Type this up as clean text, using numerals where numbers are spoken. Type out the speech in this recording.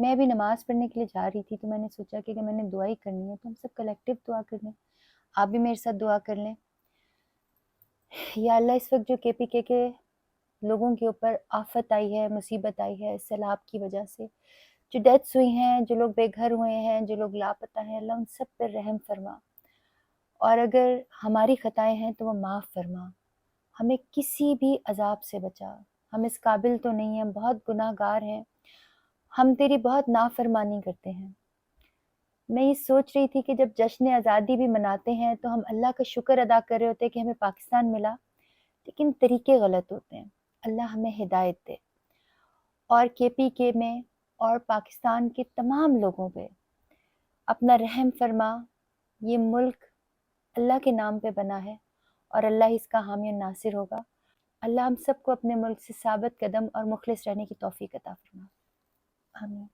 میں بھی نماز پڑھنے کے لیے جا رہی تھی تو میں نے سوچا کہ میں نے دعا ہی کرنی ہے تو ہم سب کلیکٹیو دعا کر لیں. آپ بھی میرے ساتھ دعا کر لیں. یا اللہ، اس وقت جو KPK کے لوگوں کے اوپر آفت آئی ہے، مصیبت آئی ہے سیلاب کی وجہ سے، جو ڈیتھس ہوئی ہیں، جو لوگ بے گھر ہوئے ہیں، جو لوگ لاپتہ ہیں، اللہ ان سب پر رحم فرما، اور اگر ہماری خطائیں ہیں تو وہ معاف فرما. ہمیں کسی بھی عذاب سے بچا. ہم اس قابل تو نہیں ہیں، ہم بہت گناہ گار ہیں، ہم تیری بہت نافرمانی کرتے ہیں. میں یہ سوچ رہی تھی کہ جب جشن آزادی بھی مناتے ہیں تو ہم اللہ کا شکر ادا کر رہے ہوتے ہیں کہ ہمیں پاکستان ملا، لیکن طریقے غلط ہوتے ہیں. اللہ ہمیں ہدایت دے، اور KPK میں اور پاکستان کے تمام لوگوں پہ اپنا رحم فرما. یہ ملک اللہ کے نام پہ بنا ہے اور اللہ اس کا حامی و ناصر ہوگا. اللہ ہم سب کو اپنے ملک سے ثابت قدم اور مخلص رہنے کی توفیق عطا فرما. آمین.